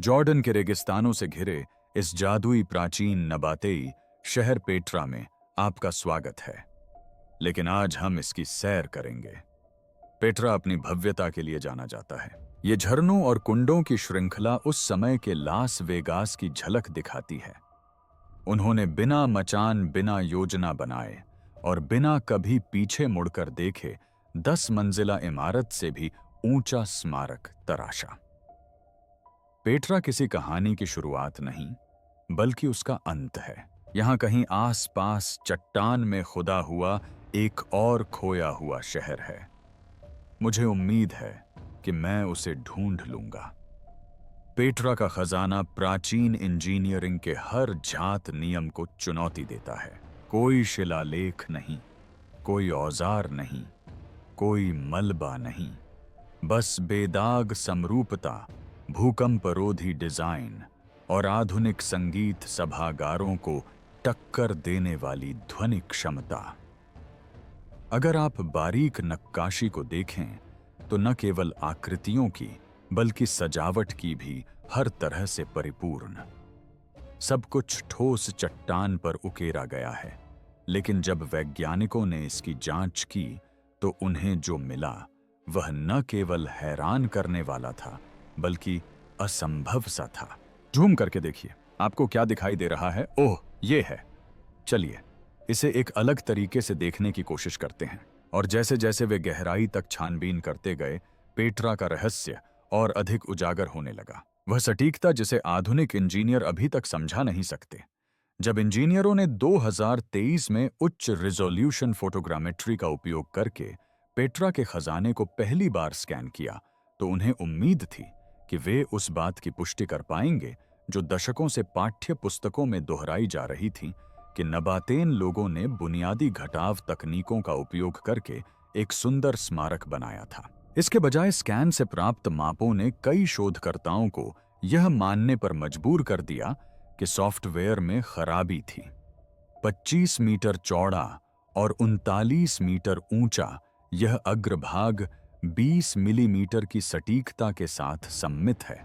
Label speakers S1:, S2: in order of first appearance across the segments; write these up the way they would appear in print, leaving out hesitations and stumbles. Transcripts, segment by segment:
S1: Jordan के रेगिस्तानों से घिरे इस जादुई प्राचीन नबातेई शहर पेट्रा में आपका स्वागत है। लेकिन आज हम इसकी सैर करेंगे। पेट्रा अपनी भव्यता के लिए जाना जाता है। ये झरनों और कुंडों की श्रृंखला उस समय के लास वेगास की झलक दिखाती है। उन्होंने बिना मचान, बिना योजना बनाए और बिना कभी पीछे मुड़कर देखे 10 मंजिला इमारत से भी ऊंचा स्मारक तराशा। पेट्रा किसी कहानी की शुरुआत नहीं, बल्कि उसका अंत है। यहां कहीं आस-पास चट्टान में खुदा हुआ एक और खोया हुआ शहर है। मुझे उम्मीद है कि मैं उसे ढूंढ लूंगा। पेट्रा का खजाना प्राचीन इंजीनियरिंग के हर जात नियम को चुनौती देता है। कोई शिलालेख नहीं, कोई औजार नहीं, कोई मलबा नहीं, बस बेदाग समरूपता, भूकंपरोधी डिजाइन और आधुनिक संगीत सभागारों को टक्कर देने वाली ध्वनि क्षमता। अगर आप बारीक नक्काशी को देखें तो न केवल आकृतियों की बल्कि सजावट की भी हर तरह से परिपूर्ण। सब कुछ ठोस चट्टान पर उकेरा गया है, लेकिन जब वैज्ञानिकों ने इसकी जांच की तो उन्हें जो मिला वह न केवल हैरान करने वाला था बल्कि असंभव सा था। जूम करके देखिए, आपको क्या दिखाई दे रहा है? ओह, ये है। चलिए इसे एक अलग तरीके से देखने की कोशिश करते हैं। और जैसे जैसे वे गहराई तक छानबीन करते गए, पेट्रा का रहस्य और अधिक उजागर होने लगा। वह सटीकता जिसे आधुनिक इंजीनियर अभी तक समझा नहीं सकते। जब इंजीनियरों ने 2023 में उच्च रिजोल्यूशन फोटोग्रामेट्री का उपयोग करके पेट्रा के खजाने को पहली बार स्कैन किया, तो उन्हें उम्मीद थी कि वे उस बात की पुष्टि कर पाएंगे जो दशकों से पाठ्य पुस्तकों में दोहराई जा रही थी कि नबातेन लोगों ने बुनियादी घटाव तकनीकों का उपयोग करके एक सुंदर स्मारक बनाया था। इसके बजाय स्कैन से प्राप्त मापों ने कई शोधकर्ताओं को यह मानने पर मजबूर कर दिया कि सॉफ्टवेयर में खराबी थी। 25 मीटर चौड़ा और 39 मीटर ऊंचा यह अग्रभाग 20 मिलीमीटर की सटीकता के साथ सममित है,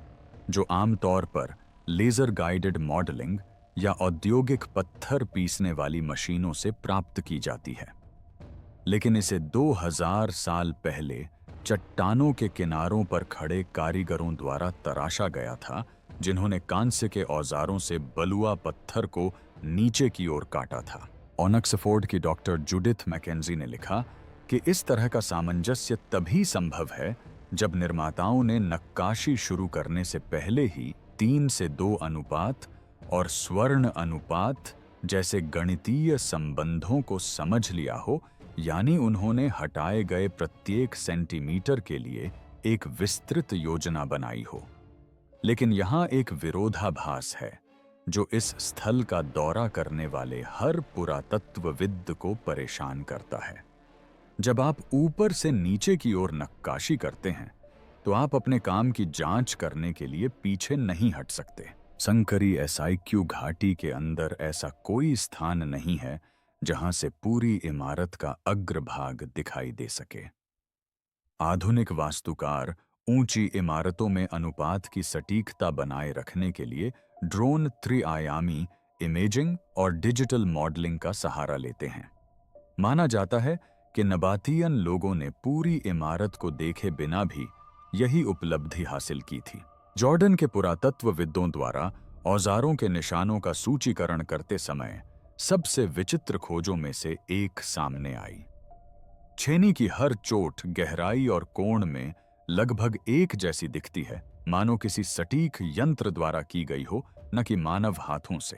S1: जो आमतौर पर लेजर गाइडेड मॉडलिंग या औद्योगिक पत्थर पीसने वाली मशीनों से प्राप्त की जाती है। लेकिन इसे 2000 साल पहले चट्टानों के किनारों पर खड़े कारीगरों द्वारा तराशा गया था, जिन्होंने कांस्य के औजारों से बलुआ पत्थर को नीचे की ओर काटा था। ऑक्सफोर्ड की डॉक्टर जूडिथ मैकेंजी ने लिखा कि इस तरह का सामंजस्य तभी संभव है जब निर्माताओं ने नक्काशी शुरू करने से पहले ही 3:2 अनुपात और स्वर्ण अनुपात जैसे गणितीय संबंधों को समझ लिया हो, यानी उन्होंने हटाए गए प्रत्येक सेंटीमीटर के लिए एक विस्तृत योजना बनाई हो। लेकिन यहाँ एक विरोधाभास है जो इस स्थल का दौरा करने वाले हर पुरातत्वविद को परेशान करता है। जब आप ऊपर से नीचे की ओर नक्काशी करते हैं तो आप अपने काम की जांच करने के लिए पीछे नहीं हट सकते। संकरी एसआईक्यू घाटी के अंदर ऐसा कोई स्थान नहीं है जहां से पूरी इमारत का अग्रभाग दिखाई दे सके। आधुनिक वास्तुकार ऊंची इमारतों में अनुपात की सटीकता बनाए रखने के लिए ड्रोन त्रिआयामी इमेजिंग और डिजिटल मॉडलिंग का सहारा लेते हैं। माना जाता है कि नबातियन लोगों ने पूरी इमारत को देखे बिना भी यही उपलब्धि हासिल की थी। जॉर्डन के पुरातत्वविदों द्वारा औजारों के निशानों का सूचीकरण करते समय सबसे विचित्र खोजों में से एक सामने आई। छेनी की हर चोट गहराई और कोण में लगभग एक जैसी दिखती है, मानो किसी सटीक यंत्र द्वारा की गई हो, न कि मानव हाथों से।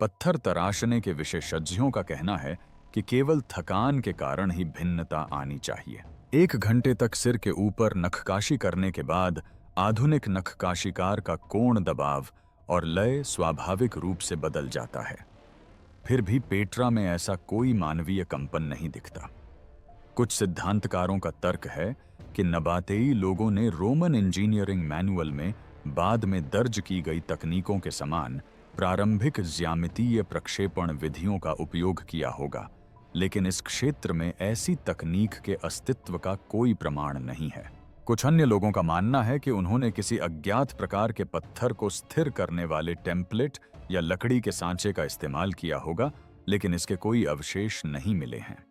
S1: पत्थर तराशने के विशेषज्ञों का कहना है कि केवल थकान के कारण ही भिन्नता आनी चाहिए। 1 घंटे तक सिर के ऊपर नखकाशी करने के बाद आधुनिक नखकाशीकार का कोण दबाव और लय स्वाभाविक रूप से बदल जाता है। फिर भी पेट्रा में ऐसा कोई मानवीय कंपन नहीं दिखता। कुछ सिद्धांतकारों का तर्क है कि नबातेई लोगों ने रोमन इंजीनियरिंग मैनुअल में बाद में दर्ज की गई तकनीकों के समान प्रारंभिक ज्यामितीय प्रक्षेपण विधियों का उपयोग किया होगा, लेकिन इस क्षेत्र में ऐसी तकनीक के अस्तित्व का कोई प्रमाण नहीं है। कुछ अन्य लोगों का मानना है कि उन्होंने किसी अज्ञात प्रकार के पत्थर को स्थिर करने वाले टेम्पलेट या लकड़ी के सांचे का इस्तेमाल किया होगा, लेकिन इसके कोई अवशेष नहीं मिले हैं।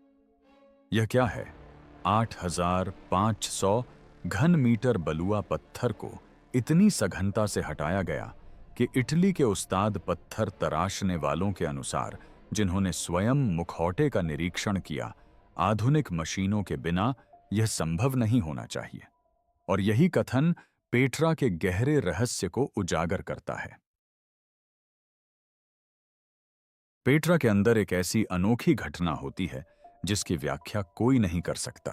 S1: यह क्या है? 8,500 घन मीटर बलुआ पत्थर को इतनी सघनता से हटाया गया कि इटली के उस्ताद पत्थर तराशने वालों के अनुसार, जिन्होंने स्वयं मुखौटे का निरीक्षण किया, आधुनिक मशीनों के बिना यह संभव नहीं होना चाहिए। और यही कथन पेट्रा के गहरे रहस्य को उजागर करता है। पेट्रा के अंदर एक ऐसी अनोखी घटना होती है जिसकी व्याख्या कोई नहीं कर सकता।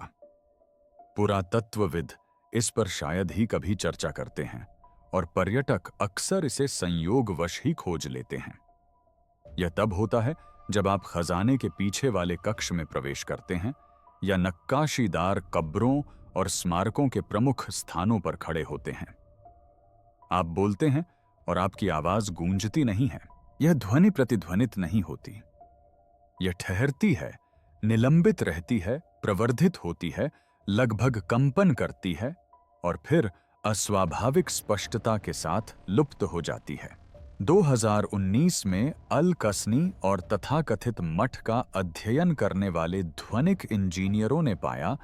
S1: पुरातत्वविद इस पर शायद ही कभी चर्चा करते हैं और पर्यटक अक्सर इसे संयोगवश ही खोज लेते हैं। यह तब होता है जब आप खजाने के पीछे वाले कक्ष में प्रवेश करते हैं या नक्काशीदार कब्रों और स्मारकों के प्रमुख स्थानों पर खड़े होते हैं। आप बोलते हैं और आपकी आवाज गूंजती नहीं है। यह ध्वनि प्रतिध्वनित नहीं होती। यह ठहरती है, निलंबित रहती है, प्रवर्धित होती है, लगभग कंपन करती है और फिर अस्वाभाविक स्पष्टता के साथ लुप्त हो जाती है। 2019 में अल कसनी और तथाकथित मठ का अध्ययन करने वाले ध्वनिक इंजीनियरों ने पाया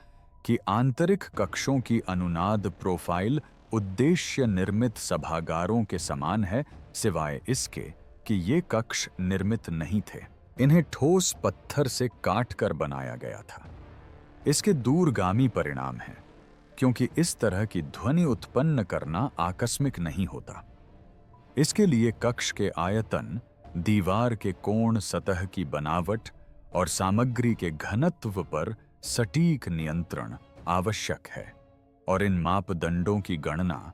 S1: कि आंतरिक कक्षों की अनुनाद प्रोफाइल उद्देश्य निर्मित सभागारों के समान है, सिवाय इसके कि ये कक्ष निर्मित नहीं थे। इन्हें ठोस पत्थर से काटकर बनाया गया था। इसके दूरगामी परिणाम हैं, क्योंकि इस तरह की ध्वनि उत्पन्न करना आकस्मिक नहीं होता। इसके लिए कक्ष के आयतन, दीवार के कोण, सतह की बनावट और सामग्री के घनत्व पर सटीक नियंत्रण आवश्यक है, और इन मापदंडों की गणना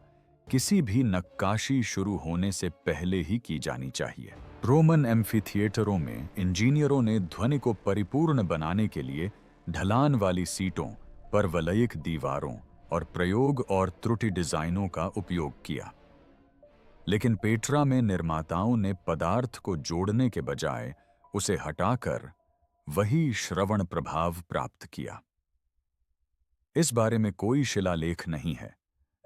S1: किसी भी नक्काशी शुरू होने से पहले ही की जानी चाहिए। रोमन एम्फीथिएटरों में इंजीनियरों ने ध्वनि को परिपूर्ण बनाने के लिए ढलान वाली सीटों, परवलयिक दीवारों और प्रयोग और त्रुटि डिजाइनों का उपयोग किया। लेकिन पेट्रा में निर्माताओं ने पदार्थ को जोड़ने के बजाय उसे हटाकर वही श्रवण प्रभाव प्राप्त किया। इस बारे में कोई शिलालेख नहीं है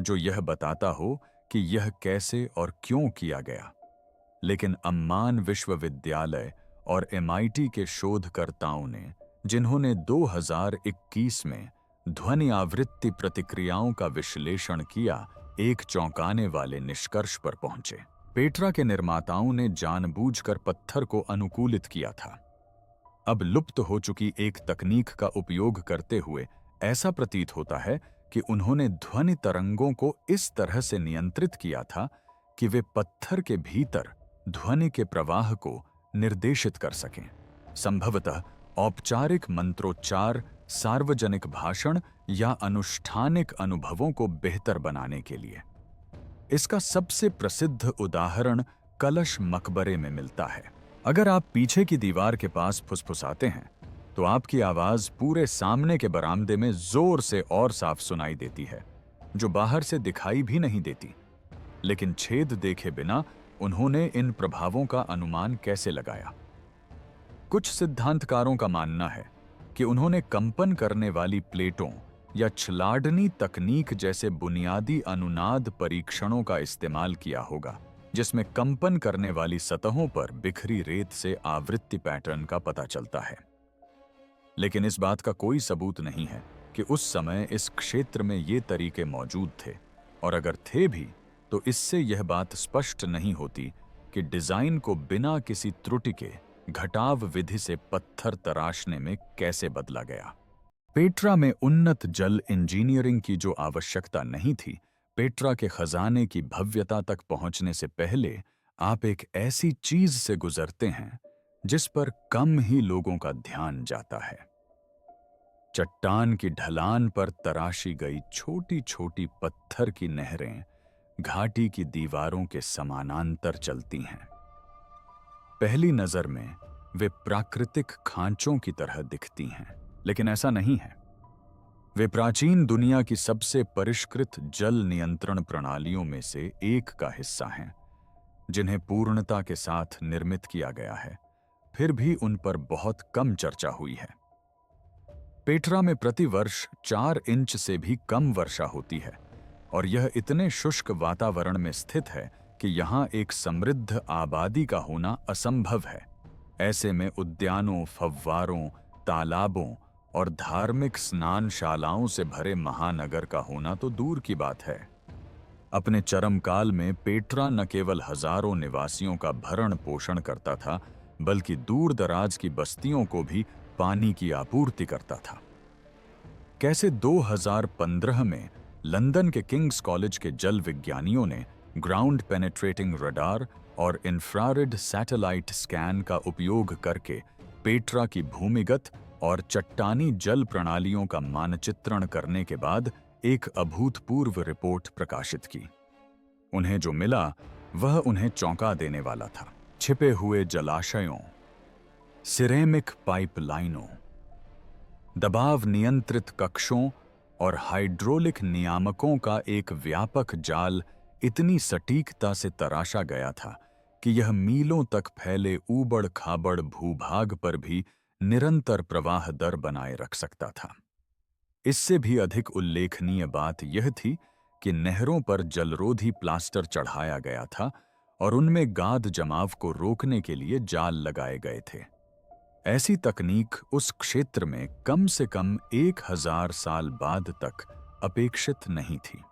S1: जो यह बताता हो कि यह कैसे और क्यों किया गया, लेकिन अम्मान विश्वविद्यालय और MIT के शोधकर्ताओं ने, जिन्होंने 2021 में ध्वनि आवृत्ति प्रतिक्रियाओं का विश्लेषण किया, एक चौंकाने वाले निष्कर्ष पर पहुंचे। पेट्रा के निर्माताओं ने जानबूझकर पत्थर को अनुकूलित किया था। अब लुप्त हो चुकी एक तकनीक का उपयोग करते हुए ऐसा प्रतीत होता है कि उन्होंने ध्वनि तरंगों को इस तरह से नियंत्रित किया था कि वे पत्थर के भीतर ध्वनि के प्रवाह को निर्देशित कर सकें, संभवतः औपचारिक मंत्रोच्चार, सार्वजनिक भाषण या अनुष्ठानिक अनुभवों को बेहतर बनाने के लिए। इसका सबसे प्रसिद्ध उदाहरण कलश मकबरे में मिलता है। अगर आप पीछे की दीवार के पास फुसफुसाते हैं तो आपकी आवाज पूरे सामने के बरामदे में जोर से और साफ सुनाई देती है, जो बाहर से दिखाई भी नहीं देती। लेकिन छेद देखे बिना उन्होंने इन प्रभावों का अनुमान कैसे लगाया? कुछ सिद्धांतकारों का मानना है कि उन्होंने कंपन करने वाली प्लेटों या छलाडनी तकनीक जैसे बुनियादी अनुनाद परीक्षणों का इस्तेमाल किया होगा, जिसमें कंपन करने वाली सतहों पर बिखरी रेत से आवृत्ति पैटर्न का पता चलता है। लेकिन इस बात का कोई सबूत नहीं है कि उस समय इस क्षेत्र में ये तरीके मौजूद थे, और अगर थे भी तो इससे यह बात स्पष्ट नहीं होती कि डिजाइन को बिना किसी त्रुटि के घटाव विधि से पत्थर तराशने में कैसे बदला गया। पेट्रा में उन्नत जल इंजीनियरिंग की जो आवश्यकता नहीं थी, पेट्रा के खजाने की भव्यता तक पहुंचने से पहले आप एक ऐसी चीज से गुजरते हैं जिस पर कम ही लोगों का ध्यान जाता है। चट्टान की ढलान पर तराशी गई छोटी छोटी पत्थर की नहरें घाटी की दीवारों के समानांतर चलती हैं। पहली नजर में वे प्राकृतिक खांचों की तरह दिखती हैं, लेकिन ऐसा नहीं है। वे प्राचीन दुनिया की सबसे परिष्कृत जल नियंत्रण प्रणालियों में से एक का हिस्सा हैं, जिन्हें पूर्णता के साथ निर्मित किया गया है, फिर भी उन पर बहुत कम चर्चा हुई है। पेट्रा में प्रतिवर्ष 4 इंच से भी कम वर्षा होती है और यह इतने शुष्क वातावरण में स्थित है कि यहाँ एक समृद्ध आबादी का होना असंभव है। ऐसे में उद्यानों, फव्वारों, तालाबों और धार्मिक स्नानशालाओं से भरे महानगर का होना तो दूर की बात है। अपने चरम काल में पेट्रा न केवल हजारों निवासियों का भरण पोषण करता था, बल्कि दूर दराज की बस्तियों को भी पानी की आपूर्ति करता था। कैसे 2015 में लंदन के किंग्स कॉलेज के जल विज्ञानियों ने ग्राउंड पेनेट्रेटिंग रडार और इंफ्रारेड सैटेलाइट स्कैन का उपयोग करके पेट्रा की भूमिगत और चट्टानी जल प्रणालियों का मानचित्रण करने के बाद एक अभूतपूर्व रिपोर्ट प्रकाशित की। उन्हें जो मिला वह उन्हें चौंका देने वाला था। छिपे हुए जलाशयों, सिरेमिक पाइपलाइनों, दबाव नियंत्रित कक्षों और हाइड्रोलिक नियामकों का एक व्यापक जाल इतनी सटीकता से तराशा गया था कि यह मीलों तक फैले ऊबड़ खाबड़ भूभाग पर भी निरंतर प्रवाह दर बनाए रख सकता था। इससे भी अधिक उल्लेखनीय बात यह थी कि नहरों पर जलरोधी प्लास्टर चढ़ाया गया था और उनमें गाद जमाव को रोकने के लिए जाल लगाए गए थे। ऐसी तकनीक उस क्षेत्र में कम से कम 1000 साल बाद तक अपेक्षित नहीं थी।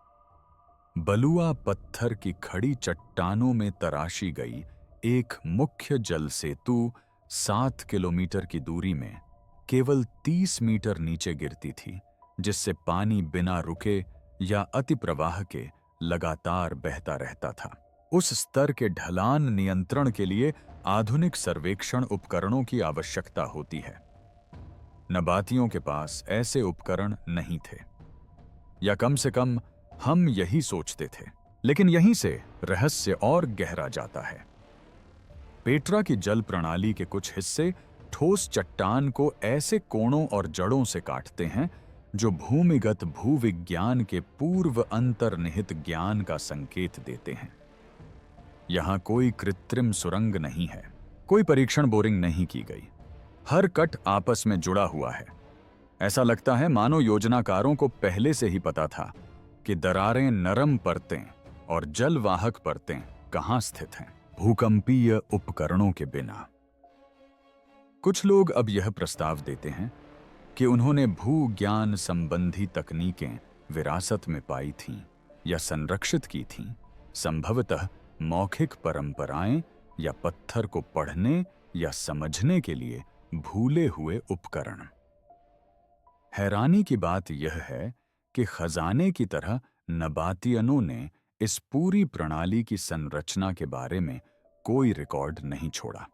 S1: बलुआ पत्थर की खड़ी चट्टानों में तराशी गई एक मुख्य जल सेतु 7 किलोमीटर की दूरी में केवल 30 मीटर नीचे गिरती थी, जिससे पानी बिना रुके या अतिप्रवाह के लगातार बहता रहता था। उस स्तर के ढलान नियंत्रण के लिए आधुनिक सर्वेक्षण उपकरणों की आवश्यकता होती है। नबातियों के पास ऐसे उपकरण नहीं थे, या कम से कम हम यही सोचते थे। लेकिन यहीं से रहस्य और गहरा जाता है। पेट्रा की जल प्रणाली के कुछ हिस्से ठोस चट्टान को ऐसे कोणों और जड़ों से काटते हैं जो भूमिगत भूविज्ञान के पूर्व अंतर्निहित ज्ञान का संकेत देते हैं। यहां कोई कृत्रिम सुरंग नहीं है, कोई परीक्षण बोरिंग नहीं की गई। हर कट आपस में जुड़ा हुआ है। ऐसा लगता है मानो योजनाकारों को पहले से ही पता था कि दरारें, नरम परतें और जलवाहक परतें कहां स्थित हैं, भूकंपीय उपकरणों के बिना। कुछ लोग अब यह प्रस्ताव देते हैं कि उन्होंने भूज्ञान संबंधी तकनीकें विरासत में पाई थीं या संरक्षित की थीं, संभवतः मौखिक परंपराएं या पत्थर को पढ़ने या समझने के लिए भूले हुए उपकरण। हैरानी की बात यह है कि खजाने की तरह नबातियनों ने इस पूरी प्रणाली की संरचना के बारे में कोई रिकॉर्ड नहीं छोड़ा।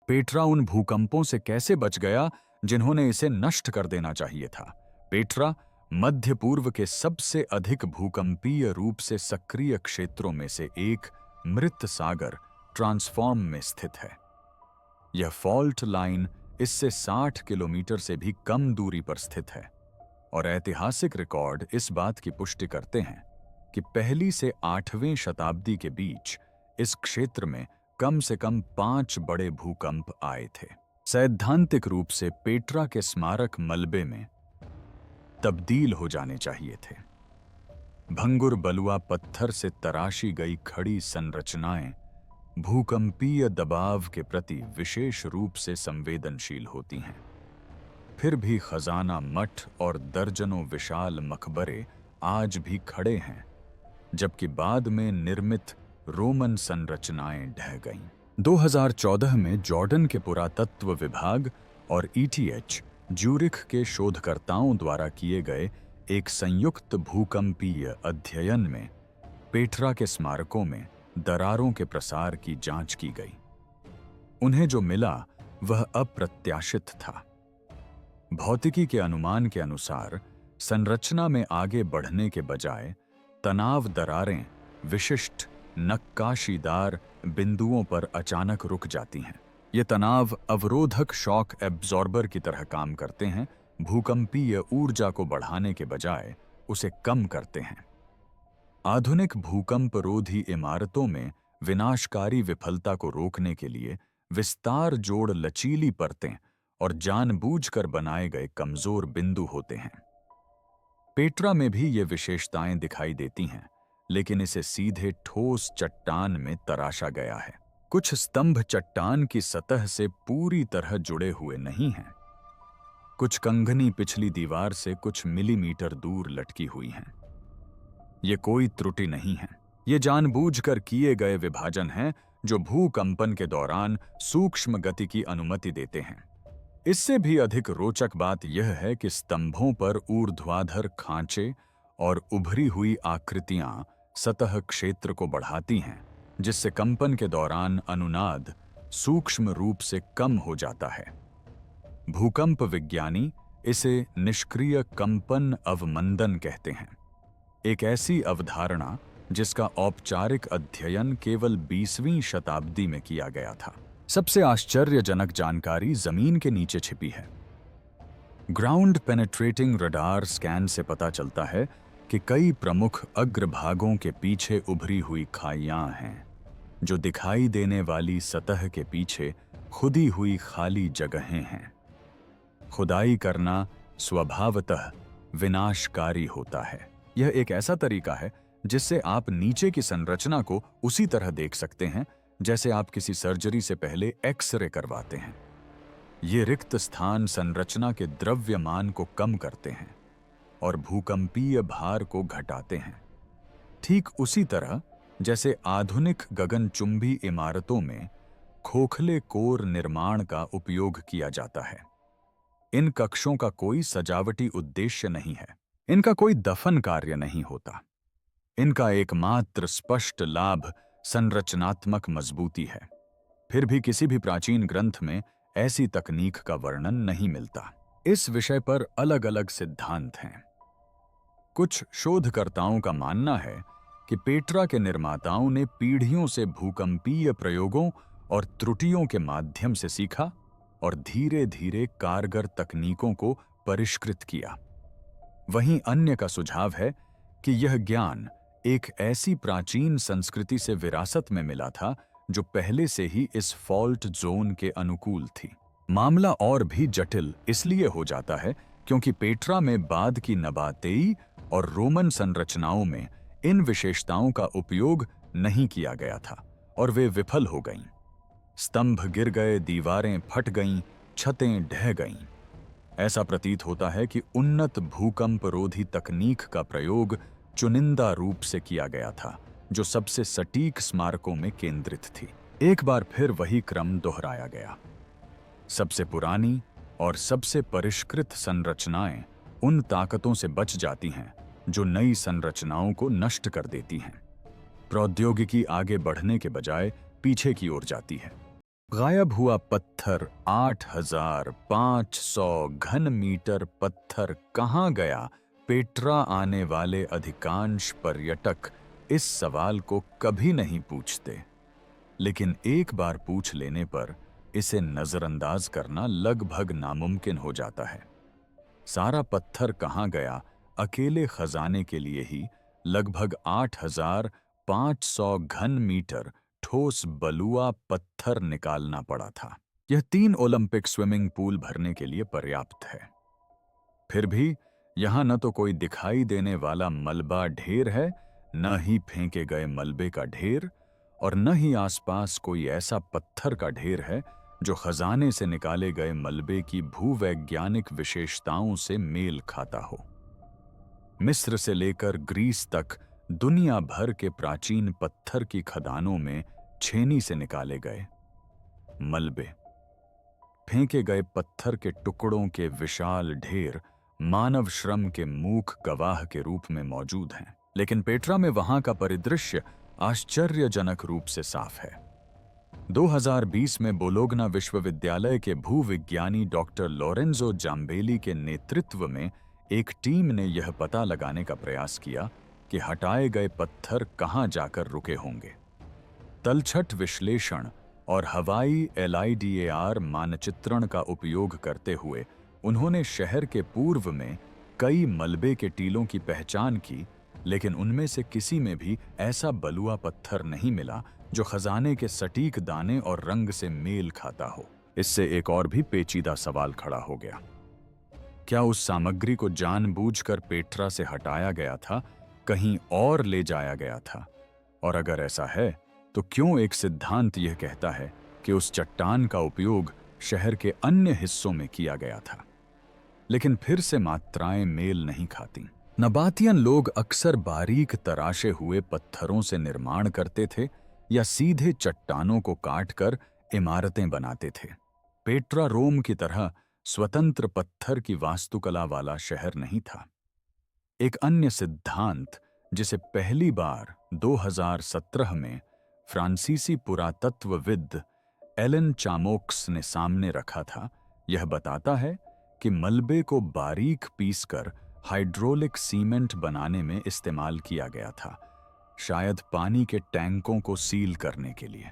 S1: पेट्रा उन भूकंपों से कैसे बच गया जिन्होंने इसे नष्ट कर देना चाहिए था? पेट्रा मध्य पूर्व के सबसे अधिक भूकंपीय रूप से सक्रिय क्षेत्रों में से एक मृत सागर ट्रांसफॉर्म में स्थित है। यह फॉल्ट लाइन इससे 60 किलोमीटर से भी कम दूरी पर स्थित है और ऐतिहासिक रिकॉर्ड इस बात की पुष्टि करते हैं कि पहली से 8वीं शताब्दी के बीच इस क्षेत्र में कम से कम 5 बड़े भूकंप आए थे। सैद्धांतिक रूप से पेट्रा के स्मारक मलबे में तब्दील हो जाने चाहिए थे। भंगुर बलुआ पत्थर से तराशी गई खड़ी संरचनाएं भूकंपीय दबाव के प्रति विशेष रूप से संवेदनशील होती हैं। फिर भी खजाना मठ और दर्जनों विशाल मकबरे आज भी खड़े हैं, जबकि बाद में निर्मित रोमन संरचनाएं ढह गईं। 2014 में जॉर्डन के पुरातत्व विभाग और ETH ज्यूरिख के शोधकर्ताओं द्वारा किए गए एक संयुक्त भूकंपीय अध्ययन में पेट्रा के स्मारकों में दरारों के प्रसार की जांच की गई। उन्हें जो मिला वह अप्रत्याशित था। भौतिकी के अनुमान के अनुसार संरचना में आगे बढ़ने के बजाय तनाव दरारें विशिष्ट नक्काशीदार बिंदुओं पर अचानक रुक जाती हैं। ये तनाव अवरोधक शॉक एब्जॉर्बर की तरह काम करते हैं, भूकंपीय ऊर्जा को बढ़ाने के बजाय उसे कम करते हैं। आधुनिक भूकंप रोधी इमारतों में विनाशकारी विफलता को रोकने के लिए विस्तार जोड़ लचीली परतें और जानबूझकर बनाए गए कमजोर बिंदु होते हैं। पेट्रा में भी ये विशेषताएं दिखाई देती हैं, लेकिन इसे सीधे ठोस चट्टान में तराशा गया है। कुछ स्तंभ चट्टान की सतह से पूरी तरह जुड़े हुए नहीं हैं। कुछ कंगनी पिछली दीवार से कुछ मिलीमीटर दूर लटकी हुई हैं। ये कोई त्रुटि नहीं है, ये जानबूझकर किए गए विभाजन हैं जो भूकंपन के दौरान सूक्ष्म गति की अनुमति देते हैं। इससे भी अधिक रोचक बात यह है कि स्तंभों पर ऊर्ध्वाधर खांचे और उभरी हुई आकृतियां सतह क्षेत्र को बढ़ाती हैं, जिससे कंपन के दौरान अनुनाद सूक्ष्म रूप से कम हो जाता है। भूकंप विज्ञानी इसे निष्क्रिय कंपन अवमंदन कहते हैं, एक ऐसी अवधारणा जिसका औपचारिक अध्ययन केवल 20वीं शताब्दी में किया गया था। सबसे आश्चर्यजनक जानकारी जमीन के नीचे छिपी है। ग्राउंड पेनेट्रेटिंग रडार स्कैन से पता चलता है कि कई प्रमुख अग्रभागों के पीछे उभरी हुई खाइयां हैं, जो दिखाई देने वाली सतह के पीछे खुदी हुई खाली जगहें हैं। खुदाई करना स्वभावतः विनाशकारी होता है। यह एक ऐसा तरीका है जिससे आप नीचे की संरचना को उसी तरह देख सकते हैं जैसे आप किसी सर्जरी से पहले एक्सरे करवाते हैं। ये रिक्त स्थान संरचना के द्रव्यमान को कम करते हैं और भूकंपीय भार को घटाते हैं, ठीक उसी तरह जैसे आधुनिक गगनचुंबी इमारतों में खोखले कोर निर्माण का उपयोग किया जाता है। इन कक्षों का कोई सजावटी उद्देश्य नहीं है, इनका कोई दफन कार्य नहीं होता। इनका एकमात्र स्पष्ट लाभ संरचनात्मक मजबूती है। फिर भी किसी भी प्राचीन ग्रंथ में ऐसी तकनीक का वर्णन नहीं मिलता। इस विषय पर अलग अलग सिद्धांत हैं। कुछ शोधकर्ताओं का मानना है कि पेट्रा के निर्माताओं ने पीढ़ियों से भूकंपीय प्रयोगों और त्रुटियों के माध्यम से सीखा और धीरे धीरे कारगर तकनीकों को परिष्कृत किया। वहीं अन्य का सुझाव है कि यह ज्ञान एक ऐसी प्राचीन संस्कृति से विरासत में मिला था जो पहले से ही इस फॉल्ट जोन के अनुकूल थी। मामला और भी जटिल इसलिए हो जाता है क्योंकि पेट्रा में बाद की नबातेई और रोमन संरचनाओं में इन विशेषताओं का उपयोग नहीं किया गया था और वे विफल हो गईं। स्तंभ गिर गए, दीवारें फट गईं, छतें ढह गईं। ऐसा प्रतीत होता है कि उन्नत भूकंप रोधी तकनीक का प्रयोग चुनिंदा रूप से किया गया था, जो सबसे सटीक स्मारकों में केंद्रित थी। एक बार फिर वही क्रम दोहराया गया। सबसे पुरानी और सबसे परिष्कृत संरचनाएं उन ताकतों से बच जाती हैं जो नई संरचनाओं को नष्ट कर देती हैं। प्रौद्योगिकी आगे बढ़ने के बजाय पीछे की ओर जाती है। गायब हुआ पत्थर 8500 घन मीटर पत्थर कहाँ गया? पेट्रा आने वाले अधिकांश पर्यटक इस सवाल को कभी नहीं पूछते, लेकिन एक बार पूछ लेने पर इसे नजरअंदाज करना लगभग नामुमकिन हो जाता है। सारा पत्थर कहाँ गया? अकेले खजाने के लिए ही लगभग 8500 घन मीटर ठोस बलुआ पत्थर निकालना पड़ा था। यह 3 ओलंपिक स्विमिंग पूल भरने के लिए पर्याप्त है। फिर भी यहां न तो कोई दिखाई देने वाला मलबा ढेर है, न ही फेंके गए मलबे का ढेर, और न ही आसपास कोई ऐसा पत्थर का ढेर है जो खजाने से निकाले गए मलबे की भूवैज्ञानिक विशेषताओं से मेल खाता हो। मिस्र से लेकर ग्रीस तक दुनिया भर के प्राचीन पत्थर की खदानों में छेनी से निकाले गए मलबे, फेंके गए पत्थर के टुकड़ों के विशाल ढेर मानव श्रम के मूक गवाह के रूप में मौजूद हैं। लेकिन पेट्रा में वहां का परिदृश्य आश्चर्यजनक रूप से साफ है। 2020 में बोलोग्ना विश्वविद्यालय के भूविज्ञानी डॉक्टर लोरेंजो जाम्बेली के नेतृत्व में एक टीम ने यह पता लगाने का प्रयास किया कि हटाए गए पत्थर कहां जाकर रुके होंगे। तलछट विश्लेषण और हवाई LIDAR मानचित्रण का उपयोग करते हुए उन्होंने शहर के पूर्व में कई मलबे के टीलों की पहचान की, लेकिन उनमें से किसी में भी ऐसा बलुआ पत्थर नहीं मिला जो खजाने के सटीक दाने और रंग से मेल खाता हो। इससे एक और भी पेचीदा सवाल खड़ा हो गया। क्या उस सामग्री को जानबूझकर पेट्रा से हटाया गया था, कहीं और ले जाया गया था? और अगर ऐसा है, तो क्यों एक सिद्धांत यह कहता है कि उस चट्टान का उपयोग शहर के अन्य हिस्सों में किया गया था? लेकिन फिर से मात्राएं मेल नहीं खाती। नबातियन लोग अक्सर बारीक तराशे हुए पत्थरों से निर्माण करते थे या सीधे चट्टानों को काटकर इमारतें बनाते थे। पेट्रा रोम की तरह स्वतंत्र पत्थर की वास्तुकला वाला शहर नहीं था। एक अन्य सिद्धांत जिसे पहली बार 2017 में फ्रांसीसी पुरातत्वविद एलन चामोक्स ने सामने रखा था, यह बताता है कि मलबे को बारीक पीसकर हाइड्रोलिक सीमेंट बनाने में इस्तेमाल किया गया था, शायद पानी के टैंकों को सील करने के लिए।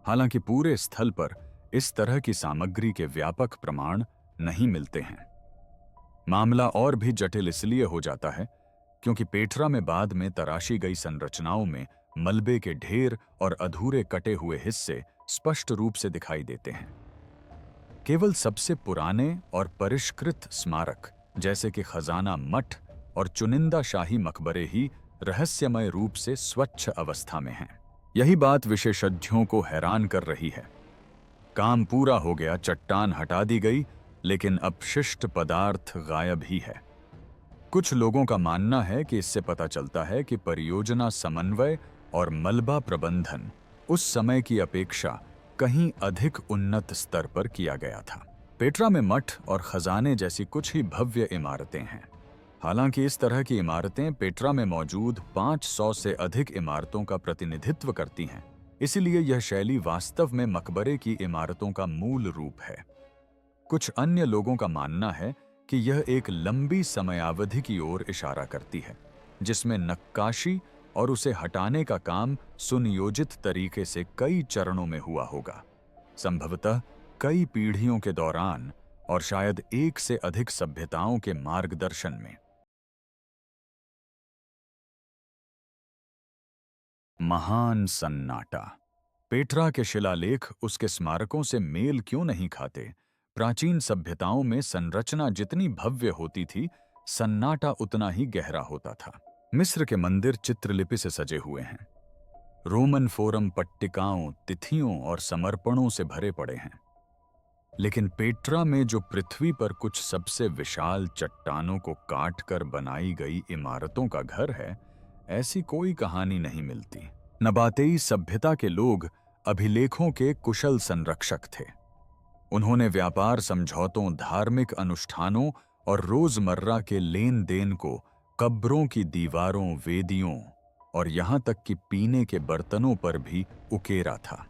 S1: हालांकि पूरे स्थल पर इस तरह की सामग्री के व्यापक प्रमाण नहीं मिलते हैं। मामला और भी जटिल इसलिए हो जाता है क्योंकि पेट्रा में बाद में तराशी गई संरचनाओं में मलबे के ढेर और अधूरे कटे हुए हिस्से स्पष्ट रूप से दिखाई देते हैं। केवल सबसे पुराने और परिष्कृत स्मारक जैसे कि खजाना मठ और चुनिंदा शाही मकबरे ही रहस्यमय रूप से स्वच्छ अवस्था में हैं। यही बात विशेषज्ञों को हैरान कर रही है। काम पूरा हो गया, चट्टान हटा दी गई, लेकिन अपशिष्ट पदार्थ गायब ही है। कुछ लोगों का मानना है कि इससे पता चलता है कि परियोजना समन्वय और मलबा प्रबंधन उस समय की अपेक्षा कहीं अधिक उन्नत स्तर पर किया गया था। पेट्रा में मठ और खजाने जैसी कुछ ही भव्य इमारतें हैं। हालांकि इस तरह की इमारतें पेट्रा में मौजूद 500 से अधिक इमारतों का प्रतिनिधित्व करती हैं, इसलिए यह शैली वास्तव में मकबरे की इमारतों का मूल रूप है। कुछ अन्य लोगों का मानना है कि यह एक लंबी समयावधि की ओर इशारा करती है, जिसमें नक्काशी और उसे हटाने का काम सुनियोजित तरीके से कई चरणों में हुआ होगा, संभवतः कई पीढ़ियों के दौरान और शायद एक से अधिक सभ्यताओं के मार्गदर्शन में। महान सन्नाटा। पेट्रा के शिलालेख उसके स्मारकों से मेल क्यों नहीं खाते? प्राचीन सभ्यताओं में संरचना जितनी भव्य होती थी, सन्नाटा उतना ही गहरा होता था। मिस्र के मंदिर चित्रलिपि से सजे हुए हैं। रोमन फोरम पट्टिकाओं, तिथियों और समर्पणों से भरे पड़े हैं। लेकिन पेट्रा में जो पृथ्वी पर कुछ सबसे विशाल चट्टानों को काटकर बनाई गई इमारतों का घर है, ऐसी कोई कहानी नहीं मिलती। नबातेई सभ्यता के लोग अभिलेखों के कुशल संरक्षक थे। उन्होंने व्यापार समझौतों, धार्मिक अनुष्ठानों और रोजमर्रा के लेन देन को कब्रों की दीवारों, वेदियों और यहां तक कि पीने के बर्तनों पर भी उकेरा था।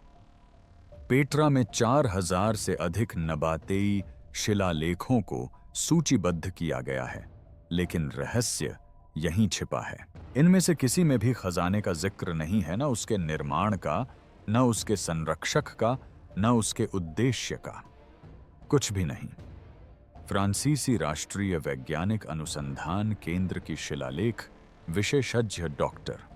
S1: पेट्रा में 4000 से अधिक नबातेई शिलालेखों को सूचीबद्ध किया गया है, लेकिन रहस्य यहीं छिपा है। इनमें से किसी में भी खजाने का जिक्र नहीं है, न उसके निर्माण का, न उसके संरक्षक का, न उसके उद्देश्य का, कुछ भी नहीं। फ्रांसीसी राष्ट्रीय वैज्ञानिक अनुसंधान केंद्र की शिलालेख विशेषज्ञ डॉक्टर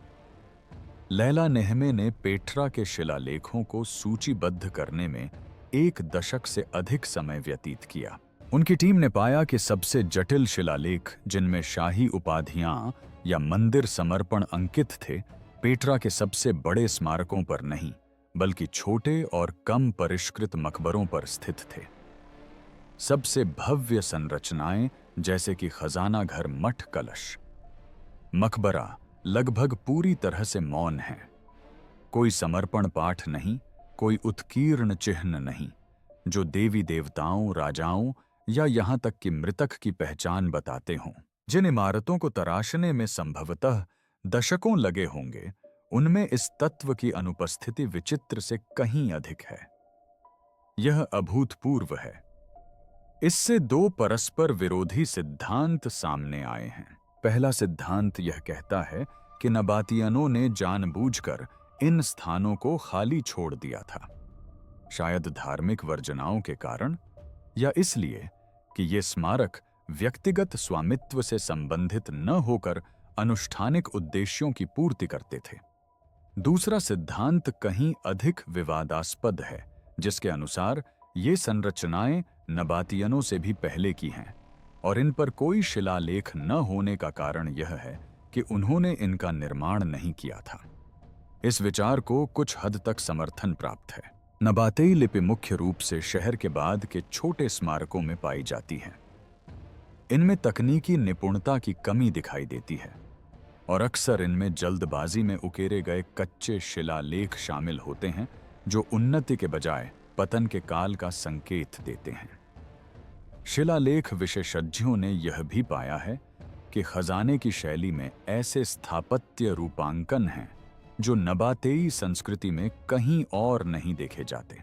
S1: लैला नेहमे ने पेट्रा के शिलालेखों को सूचीबद्ध करने में 1 दशक से अधिक समय व्यतीत किया। उनकी टीम ने पाया कि सबसे जटिल शिलालेख, जिनमें शाही उपाधियां या मंदिर समर्पण अंकित थे, पेट्रा के सबसे बड़े स्मारकों पर नहीं, बल्कि छोटे और कम परिष्कृत मकबरों पर स्थित थे। सबसे भव्य संरचनाएं जैसे कि खजाना घर, मठ, कलश, मकबरा लगभग पूरी तरह से मौन है। कोई समर्पण पाठ नहीं, कोई उत्कीर्ण चिन्ह नहीं, जो देवी देवताओं, राजाओं या यहां तक कि मृतक की पहचान बताते हों। जिन इमारतों को तराशने में संभवतः दशकों लगे होंगे, उनमें इस तत्व की अनुपस्थिति विचित्र से कहीं अधिक है। यह अभूतपूर्व है। इससे 2 परस्पर विरोधी सिद्धांत सामने आए हैं। पहला सिद्धांत यह कहता है कि नबातियनों ने जानबूझकर इन स्थानों को खाली छोड़ दिया था, शायद धार्मिक वर्जनाओं के कारण या इसलिए कि ये स्मारक व्यक्तिगत स्वामित्व से संबंधित न होकर अनुष्ठानिक उद्देश्यों की पूर्ति करते थे। दूसरा सिद्धांत कहीं अधिक विवादास्पद है, जिसके अनुसार ये संरचनाएं नबातियनों से भी पहले की हैं और इन पर कोई शिलालेख न होने का कारण यह है कि उन्होंने इनका निर्माण नहीं किया था। इस विचार को कुछ हद तक समर्थन प्राप्त है। नबातेई लिपि मुख्य रूप से शहर के बाद के छोटे स्मारकों में पाई जाती है। इनमें तकनीकी निपुणता की कमी दिखाई देती है और अक्सर इनमें जल्दबाजी में उकेरे गए कच्चे शिलालेख शामिल होते हैं जो उन्नति के बजाय पतन के काल का संकेत देते हैं। शिलालेख विशेषज्ञों ने यह भी पाया है कि खजाने की शैली में ऐसे स्थापत्य रूपांकन हैं जो नबातेई संस्कृति में कहीं और नहीं देखे जाते,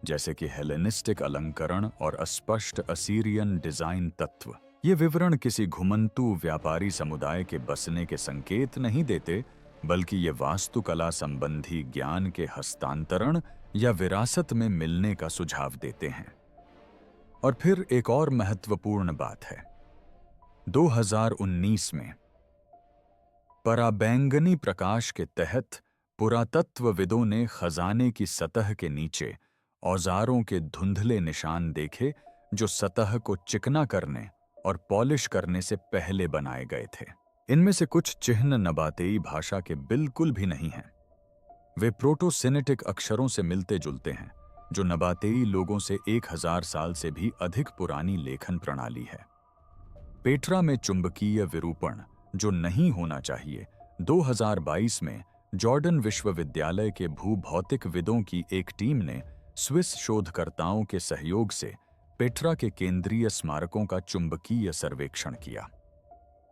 S1: जैसे कि हेलेनिस्टिक अलंकरण और अस्पष्ट असीरियन डिजाइन तत्व। ये विवरण किसी घुमंतू व्यापारी समुदाय के बसने के संकेत नहीं देते, बल्कि ये वास्तुकला संबंधी ज्ञान के हस्तांतरण या विरासत में मिलने का सुझाव देते हैं। और फिर एक और महत्वपूर्ण बात है। 2019 में पराबैंगनी प्रकाश के तहत पुरातत्वविदों ने खजाने की सतह के नीचे औजारों के धुंधले निशान देखे जो सतह को चिकना करने और पॉलिश करने से पहले बनाए गए थे। इनमें से कुछ चिन्ह नबातेई भाषा के बिल्कुल भी नहीं हैं। वे प्रोटोसिनेटिक अक्षरों से मिलते जुलते हैं, जो नबातेई लोगों से 1000 साल से भी अधिक पुरानी लेखन प्रणाली है। पेट्रा में चुंबकीय विरूपण जो नहीं होना चाहिए, 2022 में जॉर्डन विश्वविद्यालय के भूभौतिकविदों की एक टीम ने स्विस शोधकर्ताओं के सहयोग से पेट्रा के केंद्रीय स्मारकों का चुंबकीय सर्वेक्षण किया।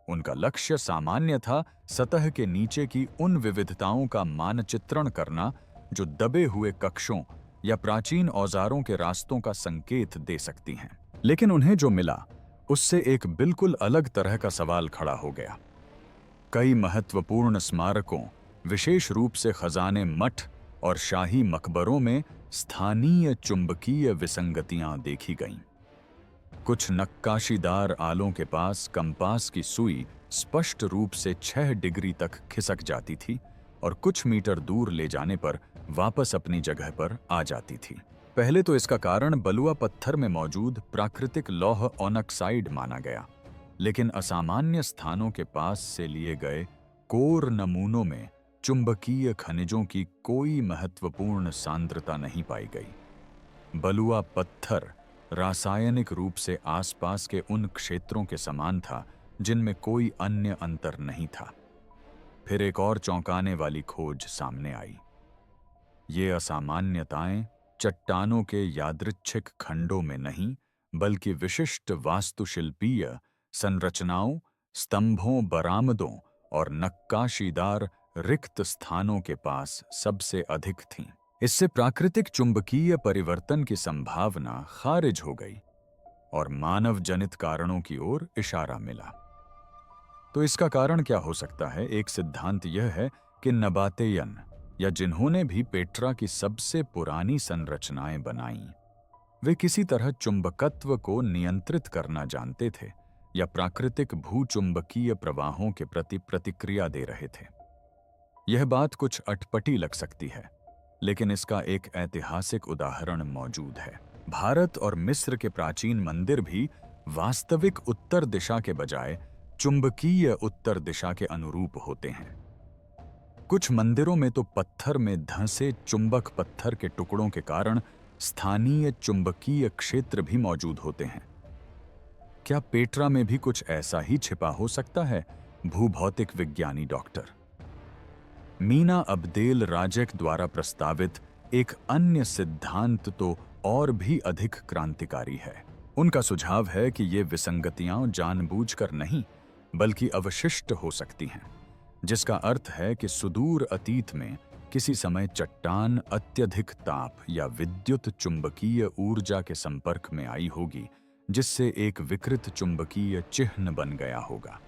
S1: उनका लक्ष्य सामान्य था सतह के नीचे की उन विविधताओं का मानचित्रण करना जो दबे हुए कक्षों या प्राचीन औजारों के रास्तों का संकेत दे सकती हैं। लेकिन उन्हें जो मिला उससे एक बिल्कुल अलग तरह का सवाल खड़ा हो गया। कई महत्वपूर्ण स्मारकों, विशेष रूप से खजाने मठ और शाही मकबरों में स्थानीय चुंबकीय विसंगतियां देखी गईं। कुछ नक्काशीदार आलों के पास कंपास की सुई स्पष्ट रूप से 6 डिग्री तक खिसक जाती थी और कुछ मीटर दूर ले जाने पर वापस अपनी जगह पर आ जाती थी। पहले तो इसका कारण बलुआ पत्थर में मौजूद प्राकृतिक लौह ऑनक्साइड माना गया, लेकिन असामान्य स्थानों के पास से लिए गए कोर नमूनों में चुंबकीय खनिजों की कोई महत्वपूर्ण सांद्रता नहीं पाई गई। बलुआ पत्थर रासायनिक रूप से आसपास के उन क्षेत्रों के समान था जिनमें कोई अन्य अंतर नहीं था। फिर एक और चौंकाने वाली खोज सामने आई। ये असामान्यताएं चट्टानों के यादृच्छिक खंडों में नहीं, बल्कि विशिष्ट वास्तुशिल्पीय संरचनाओं, स्तंभों, बरामदों और नक्काशीदार रिक्त स्थानों के पास सबसे अधिक थीं। इससे प्राकृतिक चुंबकीय परिवर्तन की संभावना खारिज हो गई और मानव जनित कारणों की ओर इशारा मिला। तो इसका कारण क्या हो सकता है? एक सिद्धांत यह है कि नबातेयन या जिन्होंने भी पेट्रा की सबसे पुरानी संरचनाएं बनाईं, वे किसी तरह चुंबकत्व को नियंत्रित करना जानते थे या प्राकृतिक भूचुंबकीय प्रवाहों के प्रति प्रतिक्रिया दे रहे थे। यह बात कुछ अटपटी लग सकती है, लेकिन इसका एक ऐतिहासिक उदाहरण मौजूद है। भारत और मिस्र के प्राचीन मंदिर भी वास्तविक उत्तर दिशा के बजाय चुंबकीय उत्तर दिशा के अनुरूप होते हैं। कुछ मंदिरों में तो पत्थर में धंसे चुंबक पत्थर के टुकड़ों के कारण स्थानीय चुंबकीय क्षेत्र भी मौजूद होते हैं। क्या पेट्रा में भी कुछ ऐसा ही छिपा हो सकता है? भूभौतिक विज्ञानी डॉक्टर मीना अब्देल राजेक द्वारा प्रस्तावित एक अन्य सिद्धांत तो और भी अधिक क्रांतिकारी है। उनका सुझाव है कि ये विसंगतियां जानबूझकर नहीं, बल्कि अवशिष्ट हो सकती हैं, जिसका अर्थ है कि सुदूर अतीत में किसी समय चट्टान अत्यधिक ताप या विद्युत चुंबकीय ऊर्जा के संपर्क में आई होगी, जिससे एक विकृत चुंबकीय चिह्न बन गया होगा।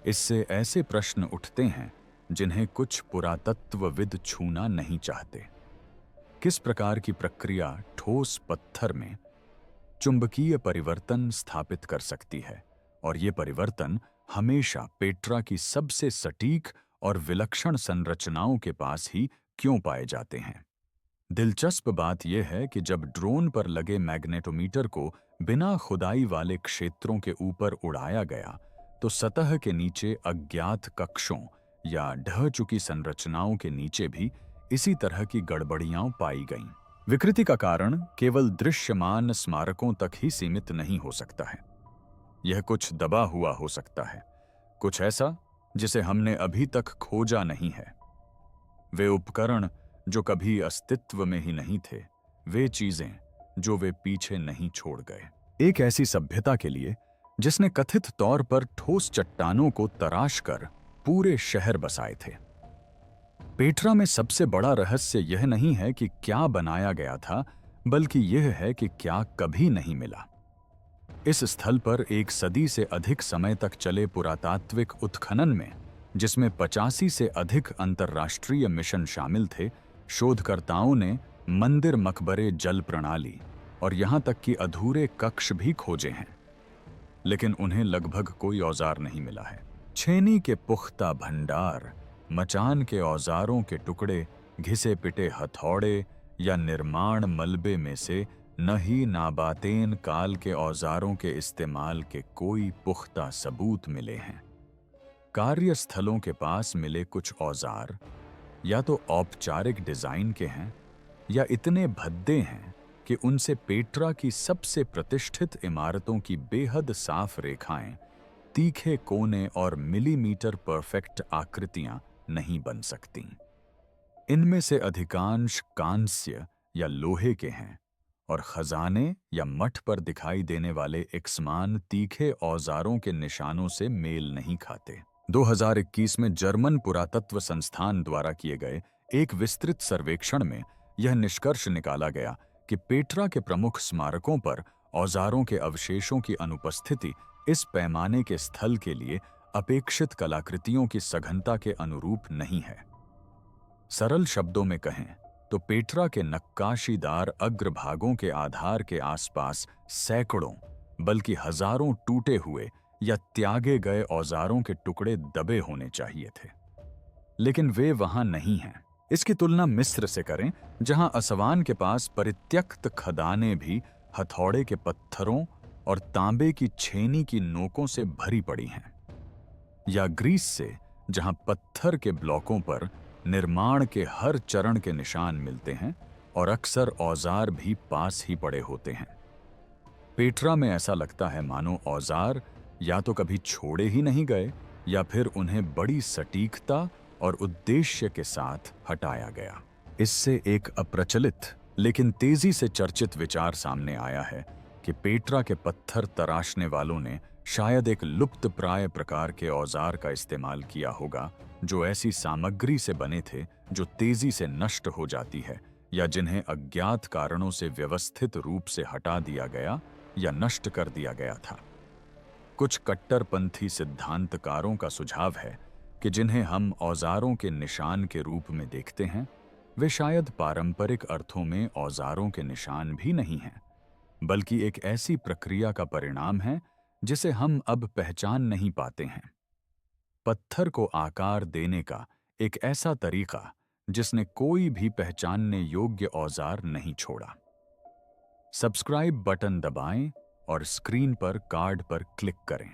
S1: इससे ऐसे प्रश्न उठते हैं जिन्हें कुछ पुरातत्वविद छूना नहीं चाहते। किस प्रकार की प्रक्रिया ठोस पत्थर में चुंबकीय परिवर्तन स्थापित कर सकती है, और ये परिवर्तन हमेशा पेट्रा की सबसे सटीक और विलक्षण संरचनाओं के पास ही क्यों पाए जाते हैं? दिलचस्प बात यह है कि जब ड्रोन पर लगे मैग्नेटोमीटर को बिना खुदाई वाले क्षेत्रों के ऊपर उड़ाया गया तो सतह के नीचे अज्ञात कक्षों या ढह चुकी संरचनाओं के नीचे भी इसी तरह की गड़बड़ियां पाई गईं। विकृति का कारण केवल दृश्यमान स्मारकों तक ही सीमित नहीं हो सकता है। यह कुछ दबा हुआ हो सकता है, कुछ ऐसा जिसे हमने अभी तक खोजा नहीं है। वे उपकरण जो कभी अस्तित्व में ही नहीं थे, वे चीजें जो वे पीछे नहीं छोड़ गए। एक ऐसी सभ्यता के लिए जिसने कथित तौर पर ठोस चट्टानों को तराश कर पूरे शहर बसाए थे। पेट्रा में सबसे बड़ा रहस्य यह नहीं है कि क्या बनाया गया था, बल्कि यह है कि क्या कभी नहीं मिला। इस स्थल पर एक सदी से अधिक समय तक चले पुरातात्विक उत्खनन में, जिसमें 85 से अधिक अंतर्राष्ट्रीय मिशन शामिल थे, शोधकर्ताओं ने मंदिर, मकबरे, जल प्रणाली और यहां तक कि अधूरे कक्ष भी खोजे हैं, लेकिन उन्हें लगभग कोई औजार नहीं मिला है। छेनी के पुख्ता भंडार, मचान के औजारों के टुकड़े, घिसे पिटे हथौड़े या निर्माण मलबे में से न ही नाबातेन काल के औजारों के इस्तेमाल के कोई पुख्ता सबूत मिले हैं। कार्यस्थलों के पास मिले कुछ औजार या तो औपचारिक डिजाइन के हैं या इतने भद्दे हैं कि उनसे पेट्रा की सबसे प्रतिष्ठित इमारतों की बेहद साफ रेखाएं, तीखे कोने और मिलीमीटर परफेक्ट आकृतियां नहीं बन सकती। इनमें से अधिकांश कांस्य या लोहे के हैं और खजाने या मठ पर दिखाई देने एक एकसमान तीखे औजारों के निशानों से मेल नहीं खाते। 2021 में जर्मन पुरातत्व संस्थान द्वारा किए गए एक विस्तृत सर्वेक्षण में यह निष्कर्ष निकाला गया कि पेट्रा के प्रमुख स्मारकों पर औजारों के अवशेषों की अनुपस्थिति इस पैमाने के स्थल के लिए अपेक्षित कलाकृतियों की सघनता के अनुरूप नहीं है। सरल शब्दों में कहें तो पेट्रा के नक्काशीदार अग्रभागों के आधार के आसपास सैकड़ों, बल्कि हजारों टूटे हुए या त्यागे गए औजारों के टुकड़े दबे होने चाहिए थे, लेकिन वे वहां नहीं हैं। इसकी तुलना मिस्र से करें, जहां असवान के पास परित्यक्त खदानें भी हथौड़े के पत्थरों और तांबे की छेनी की नोकों से भरी पड़ी हैं, या ग्रीस से, जहां पत्थर के ब्लॉकों पर निर्माण के हर चरण के निशान मिलते हैं और अक्सर औजार भी पास ही पड़े होते हैं। पेट्रा में ऐसा लगता है मानो औजार या तो कभी छोड़े ही नहीं गए या फिर उन्हें बड़ी सटीकता और उद्देश्य के साथ हटाया गया। इससे एक अप्रचलित लेकिन तेजी से चर्चित विचार सामने आया है कि पेट्रा के पत्थर तराशने वालों ने शायद एक लुप्तप्राय प्रकार के औजार का इस्तेमाल किया होगा, जो ऐसी सामग्री से बने थे जो तेजी से नष्ट हो जाती है या जिन्हें अज्ञात कारणों से व्यवस्थित रूप से हटा दिया गया या नष्ट कर दिया गया था। कुछ कट्टरपंथी सिद्धांतकारों का सुझाव है कि जिन्हें हम औजारों के निशान के रूप में देखते हैं, वे शायद पारंपरिक अर्थों में औजारों के निशान भी नहीं हैं, बल्कि एक ऐसी प्रक्रिया का परिणाम है जिसे हम अब पहचान नहीं पाते हैं। पत्थर को आकार देने का एक ऐसा तरीका जिसने कोई भी पहचानने योग्य औजार नहीं छोड़ा। सब्सक्राइब बटन दबाएं और स्क्रीन पर कार्ड पर क्लिक करें।